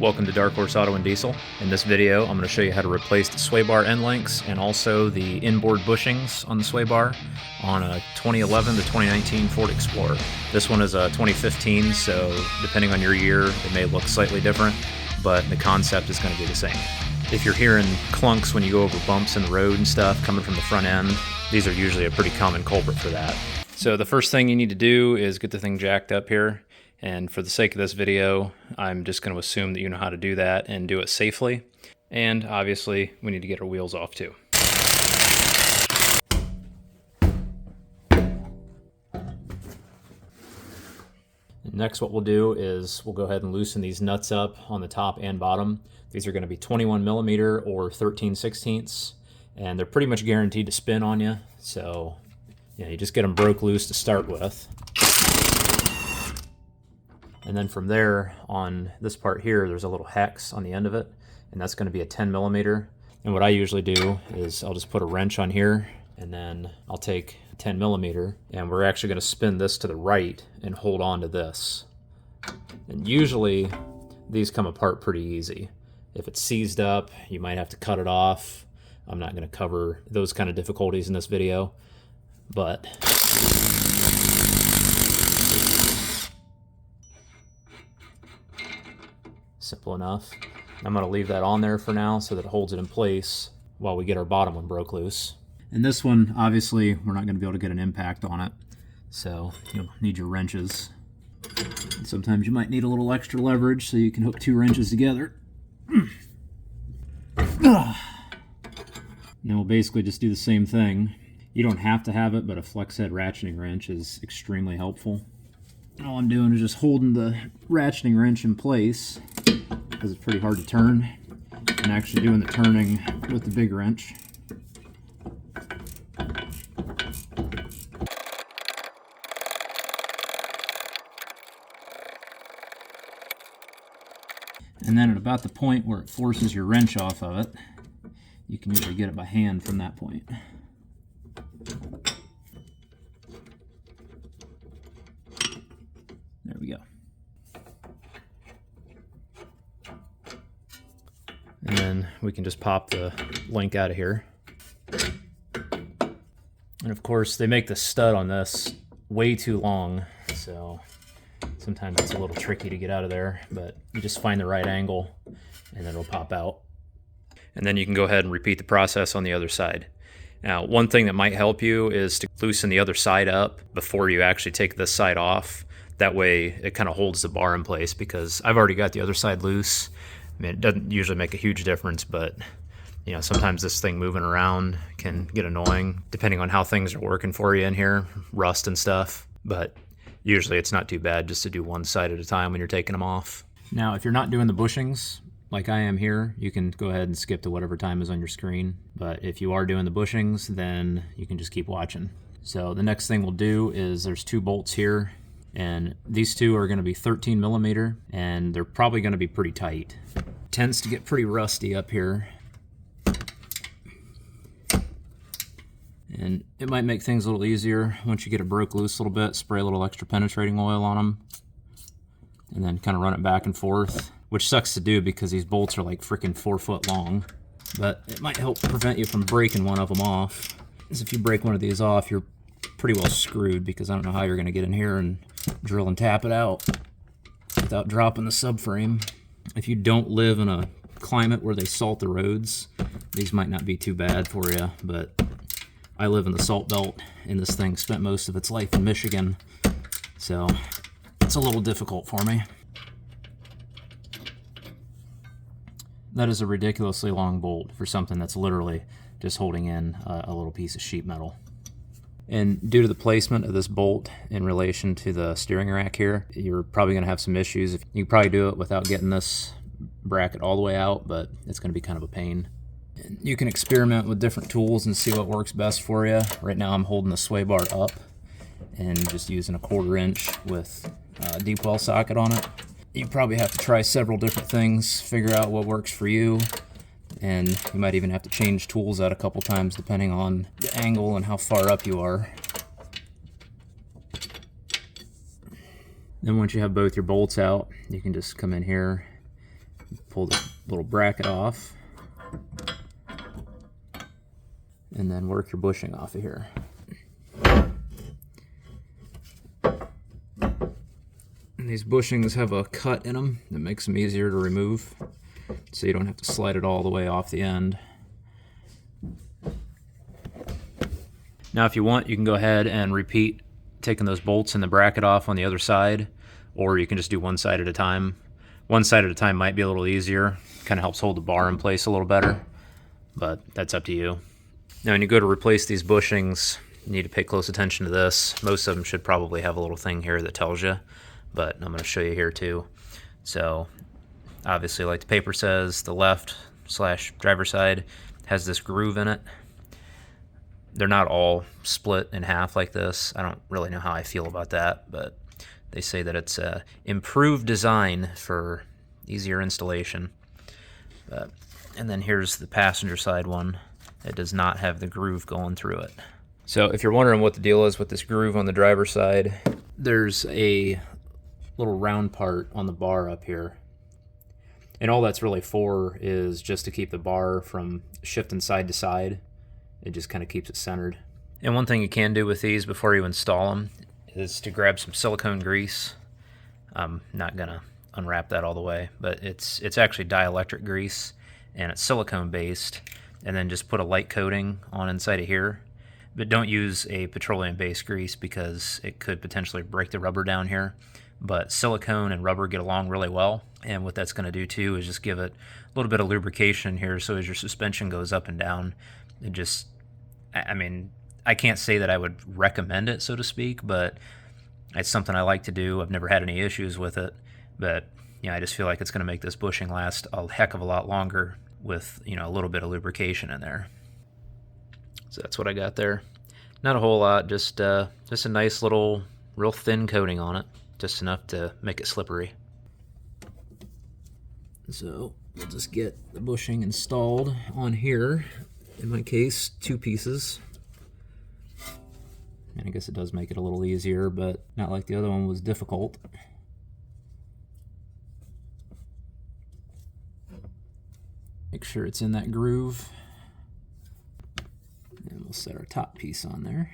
Welcome to Dark Horse Auto and Diesel. In this video, I'm going to show you how to replace the sway bar end links and also the inboard bushings on the sway bar on a 2011 to 2019 Ford Explorer. This one is a 2015, so depending on your year, it may look slightly different, but the concept is going to be the same. If you're hearing clunks when you go over bumps in the road and stuff coming from the front end, these are usually a pretty common culprit for that. So the first thing you need to do is get the thing jacked up here. And for the sake of this video, I'm just going to assume that you know how to do that and do it safely. And obviously, we need to get our wheels off too. Next, what we'll do is we'll go ahead and loosen these nuts up on the top and bottom. These are going to be 21 millimeter or 13/16, and they're pretty much guaranteed to spin on you. So, you just get them broke loose to start with. And then from there, on this part here, there's a little hex on the end of it, and that's going to be a 10 millimeter. And what I usually do is I'll just put a wrench on here, and then I'll take 10 millimeter, and we're actually going to spin this to the right and hold on to this. And usually, these come apart pretty easy. If it's seized up, you might have to cut it off. I'm not going to cover those kind of difficulties in this video, but simple enough. I'm going to leave that on there for now so that it holds it in place while we get our bottom one broke loose. And this one, obviously, we're not going to be able to get an impact on it, so you'll need your wrenches. And sometimes you might need a little extra leverage so you can hook two wrenches together. Now we'll basically just do the same thing. You don't have to have it, but a flex head ratcheting wrench is extremely helpful. And all I'm doing is just holding the ratcheting wrench in place because it's pretty hard to turn, and actually doing the turning with the big wrench. And then at about the point where it forces your wrench off of it, you can usually get it by hand from that point. There we go. And then we can just pop the link out of here. And of course, they make the stud on this way too long, so sometimes it's a little tricky to get out of there, but you just find the right angle and then it'll pop out. And then you can go ahead and repeat the process on the other side. Now, one thing that might help you is to loosen the other side up before you actually take this side off. That way it kind of holds the bar in place, because I've already got the other side loose. I mean, it doesn't usually make a huge difference, but sometimes this thing moving around can get annoying depending on how things are working for you in here, rust and stuff. But usually it's not too bad just to do one side at a time when you're taking them off. Now, if you're not doing the bushings like I am here, you can go ahead and skip to whatever time is on your screen. But if you are doing the bushings, then you can just keep watching. So the next thing we'll do is there's two bolts here, and these two are going to be 13 millimeter, and they're probably going to be pretty tight. It tends to get pretty rusty up here, and it might make things a little easier once you get it broke loose a little bit. Spray a little extra penetrating oil on them, and then kind of run it back and forth, which sucks to do because these bolts are like freaking 4 foot long. But it might help prevent you from breaking one of them off. Because if you break one of these off, you're pretty well screwed, because I don't know how you're going to get in here and drill and tap it out without dropping the subframe. If you don't live in a climate where they salt the roads, these might not be too bad for you, but I live in the salt belt, and this thing spent most of its life in Michigan, so it's a little difficult for me. That is a ridiculously long bolt for something that's literally just holding in a little piece of sheet metal. And due to the placement of this bolt in relation to the steering rack here, you're probably going to have some issues. You can probably do it without getting this bracket all the way out, but it's going to be kind of a pain. And you can experiment with different tools and see what works best for you. Right now I'm holding the sway bar up and just using a 1/4 inch with a deep well socket on it. You probably have to try several different things, figure out what works for you, and you might even have to change tools out a couple times depending on the angle and how far up you are. Then once you have both your bolts out, you can just come in here, pull this little bracket off, and then work your bushing off of here. And these bushings have a cut in them that makes them easier to remove, so you don't have to slide it all the way off the end. Now if you want, you can go ahead and repeat taking those bolts and the bracket off on the other side, or you can just do one side at a time. One side at a time might be a little easier, kind of helps hold the bar in place a little better, but that's up to you. Now when you go to replace these bushings, you need to pay close attention to this. Most of them should probably have a little thing here that tells you, but I'm going to show you here too. So obviously, like the paper says, the left/driver side has this groove in it. They're not all split in half like this. I don't really know how I feel about that, but they say that it's a improved design for easier installation. And then here's the passenger side one. It does not have the groove going through it. So if you're wondering what the deal is with this groove on the driver's side, there's a little round part on the bar up here. And all that's really for is just to keep the bar from shifting side to side. It just kind of keeps it centered. And one thing you can do with these before you install them is to grab some silicone grease. I'm not gonna unwrap that all the way, but it's actually dielectric grease, and it's silicone based. And then just put a light coating on inside of here. But don't use a petroleum-based grease because it could potentially break the rubber down here. But silicone and rubber get along really well, and what that's going to do too is just give it a little bit of lubrication here, so as your suspension goes up and down, it just, I mean, I can't say that I would recommend it, so to speak, but it's something I like to do. I've never had any issues with it, but I just feel like it's going to make this bushing last a heck of a lot longer with a little bit of lubrication in there. So that's what I got there. Not a whole lot, just a nice little, real thin coating on it, just enough to make it slippery. So we'll just get the bushing installed on here. In my case, 2 pieces. And I guess it does make it a little easier, but not like the other one was difficult. Make sure it's in that groove. And we'll set our top piece on there.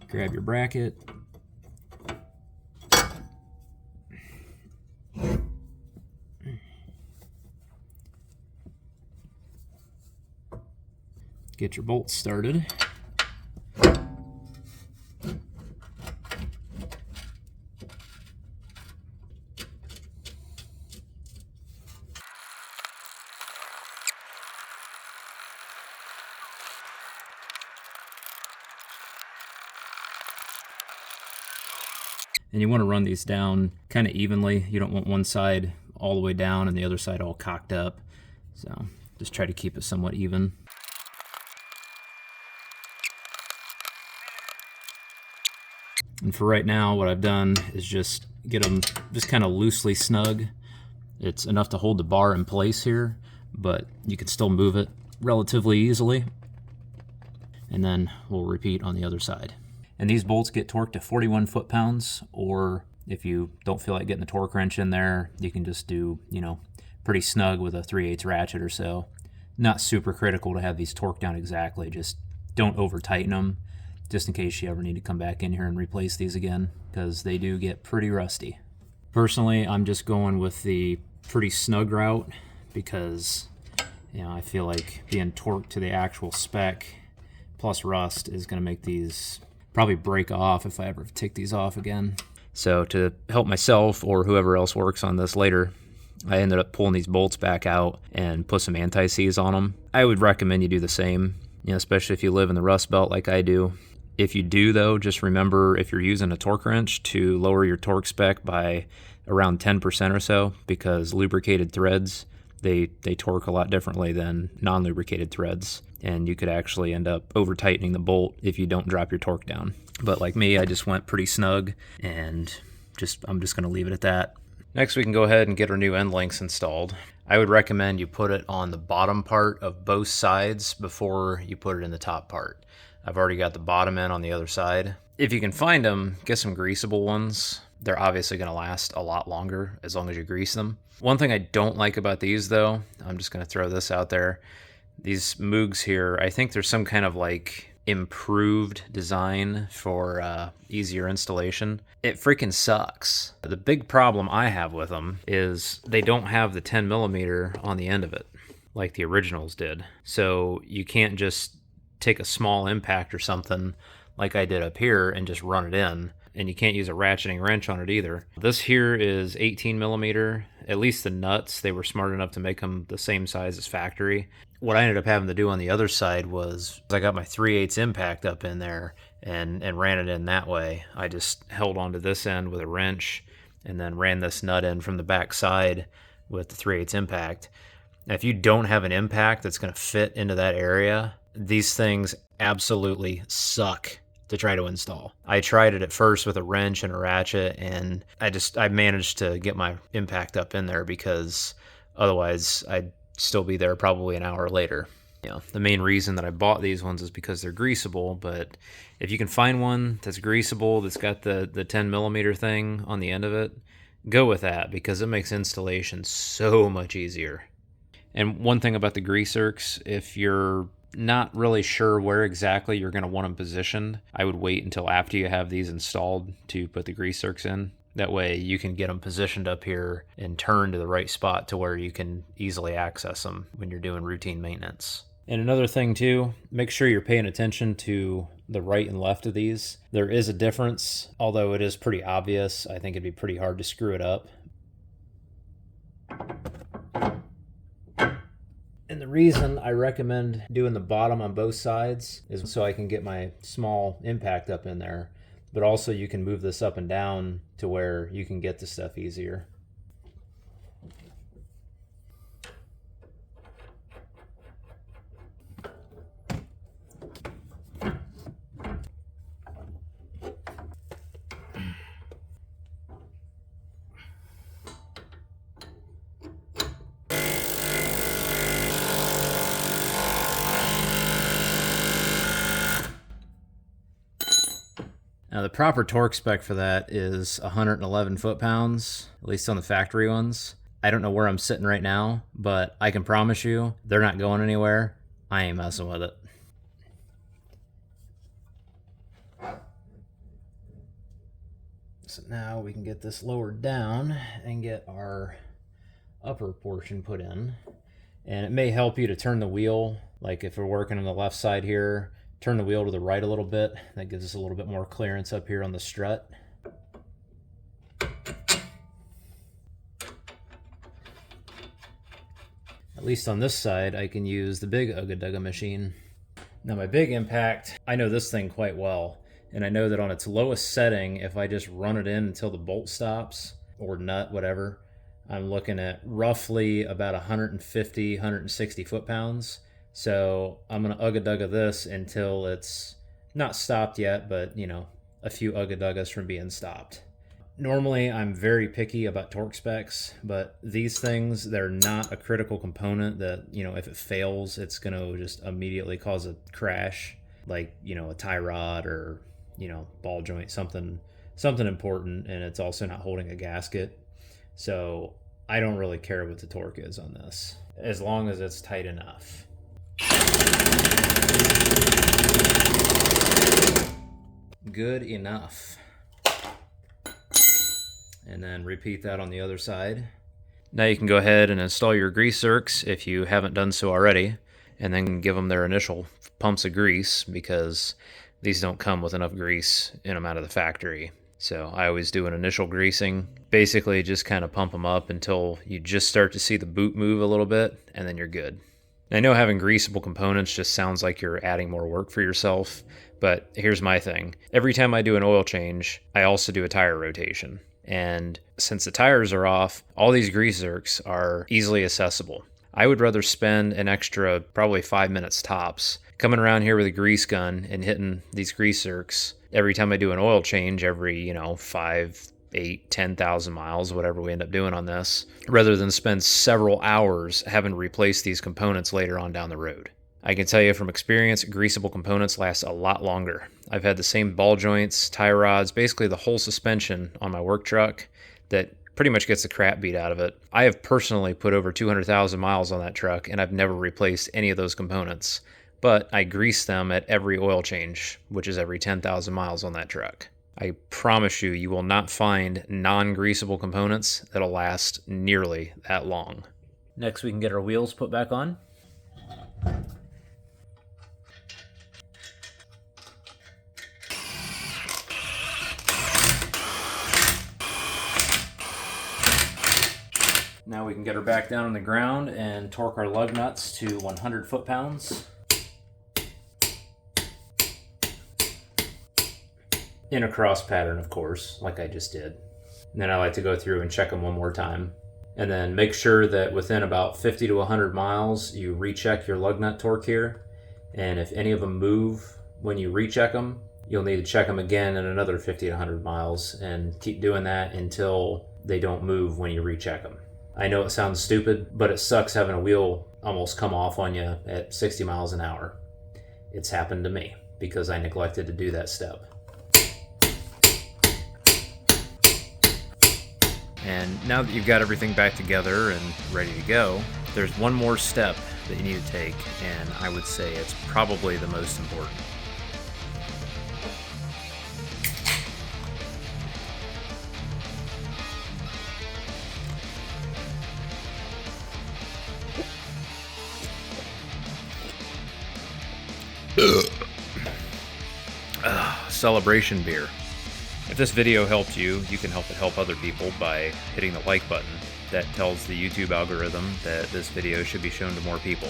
Grab your bracket. Get your bolts started. And you want to run these down kind of evenly. You don't want one side all the way down and the other side all cocked up. So just try to keep it somewhat even. And for right now, what I've done is just get them just kind of loosely snug. It's enough to hold the bar in place here, but you can still move it relatively easily. And then we'll repeat on the other side. And these bolts get torqued to 41 foot-pounds, or if you don't feel like getting the torque wrench in there, you can just do, pretty snug with a 3/8 ratchet or so. Not super critical to have these torqued down exactly, just don't over tighten them, just in case you ever need to come back in here and replace these again, because they do get pretty rusty. Personally, I'm just going with the pretty snug route because, I feel like being torqued to the actual spec plus rust is going to make these probably break off if I ever take these off again. So to help myself or whoever else works on this later, I ended up pulling these bolts back out and put some anti-seize on them. I would recommend you do the same, especially if you live in the Rust Belt like I do. If you do though, just remember if you're using a torque wrench to lower your torque spec by around 10% or so, because lubricated threads, they torque a lot differently than non-lubricated threads. And you could actually end up over tightening the bolt if you don't drop your torque down. But like me, I just went pretty snug, and I'm just gonna leave it at that. Next, we can go ahead and get our new end links installed. I would recommend you put it on the bottom part of both sides before you put it in the top part. I've already got the bottom end on the other side. If you can find them, get some greasable ones. They're obviously going to last a lot longer as long as you grease them. One thing I don't like about these, though, I'm just going to throw this out there. These Moogs here, I think there's some kind of like improved design for easier installation. It freaking sucks. The big problem I have with them is they don't have the 10 millimeter on the end of it like the originals did. So you can't just take a small impact or something like I did up here and just run it in. And you can't use a ratcheting wrench on it either. This here is 18 millimeter. At least the nuts, they were smart enough to make them the same size as factory. What I ended up having to do on the other side was I got my 3/8 impact up in there and ran it in that way. I just held onto this end with a wrench and then ran this nut in from the back side with the 3/8 impact. Now, if you don't have an impact that's going to fit into that area, these things absolutely suck to try to install. I tried it at first with a wrench and a ratchet, and I managed to get my impact up in there because otherwise I'd still be there probably an hour later. You know, the main reason that I bought these ones is because they're greasable, but if you can find one that's greasable, that's got the 10 millimeter thing on the end of it, go with that because it makes installation so much easier. And one thing about the grease zerks, if you're not really sure where exactly you're going to want them positioned, I would wait until after you have these installed to put the grease zerks in. That way you can get them positioned up here and turn to the right spot to where you can easily access them when you're doing routine maintenance. And another thing too, make sure you're paying attention to the right and left of these. There is a difference, although it is pretty obvious. I think it'd be pretty hard to screw it up. And the reason I recommend doing the bottom on both sides is so I can get my small impact up in there, but also you can move this up and down to where you can get the stuff easier. Now the proper torque spec for that is 111 foot-pounds, at least on the factory ones. I don't know where I'm sitting right now, but I can promise you they're not going anywhere. I ain't messing with it. So now we can get this lowered down and get our upper portion put in. And it may help you to turn the wheel, like if we're working on the left side here, turn the wheel to the right a little bit. That gives us a little bit more clearance up here on the strut. At least on this side, I can use the big Ugga Dugga machine. Now my big impact, I know this thing quite well, and I know that on its lowest setting, if I just run it in until the bolt stops, or nut, whatever, I'm looking at roughly about 150, 160 foot-pounds. So I'm going to Ugga Dugga this until it's not stopped yet, but, you know, a few Ugga Duggas from being stopped. Normally, I'm very picky about torque specs, but these things, they're not a critical component that, you know, if it fails, it's going to just immediately cause a crash, like, you know, a tie rod or, you know, ball joint, something important, and it's also not holding a gasket. So I don't really care what the torque is on this, as long as it's tight enough. Good enough. And then repeat that on the other side. Now you can go ahead and install your grease zerks if you haven't done so already, and then give them their initial pumps of grease, because these don't come with enough grease in them out of the factory. So I always do an initial greasing, basically just kind of pump them up until you just start to see the boot move a little bit, and then you're good. I know having greasable components just sounds like you're adding more work for yourself, but here's my thing. Every time I do an oil change, I also do a tire rotation. And since the tires are off, all these grease zerks are easily accessible. I would rather spend an extra probably 5 minutes tops coming around here with a grease gun and hitting these grease zerks every time I do an oil change every, 5, 8, 10,000 miles, whatever we end up doing on this, rather than spend several hours having to replace these components later on down the road. I can tell you from experience, greasable components last a lot longer. I've had the same ball joints, tie rods, basically the whole suspension on my work truck that pretty much gets the crap beat out of it. I have personally put over 200,000 miles on that truck, and I've never replaced any of those components. But I grease them at every oil change, which is every 10,000 miles on that truck. I promise you, you will not find non-greasable components that'll last nearly that long. Next, we can get our wheels put back on. Now we can get her back down on the ground and torque our lug nuts to 100 foot-pounds. In a cross pattern, of course, like I just did. And then I like to go through and check them one more time. And then make sure that within about 50 to 100 miles, you recheck your lug nut torque here. And if any of them move when you recheck them, you'll need to check them again at another 50 to 100 miles and keep doing that until they don't move when you recheck them. I know it sounds stupid, but it sucks having a wheel almost come off on you at 60 miles an hour. It's happened to me because I neglected to do that step. And now that you've got everything back together and ready to go, there's one more step that you need to take, and I would say it's probably the most important. Celebration beer. If this video helped you, you can help it help other people by hitting the like button. That tells the YouTube algorithm that this video should be shown to more people.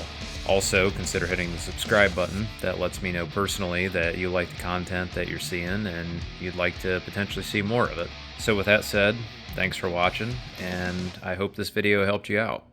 Also, consider hitting the subscribe button. That lets me know personally that you like the content that you're seeing and you'd like to potentially see more of it. So with that said, thanks for watching, and I hope this video helped you out.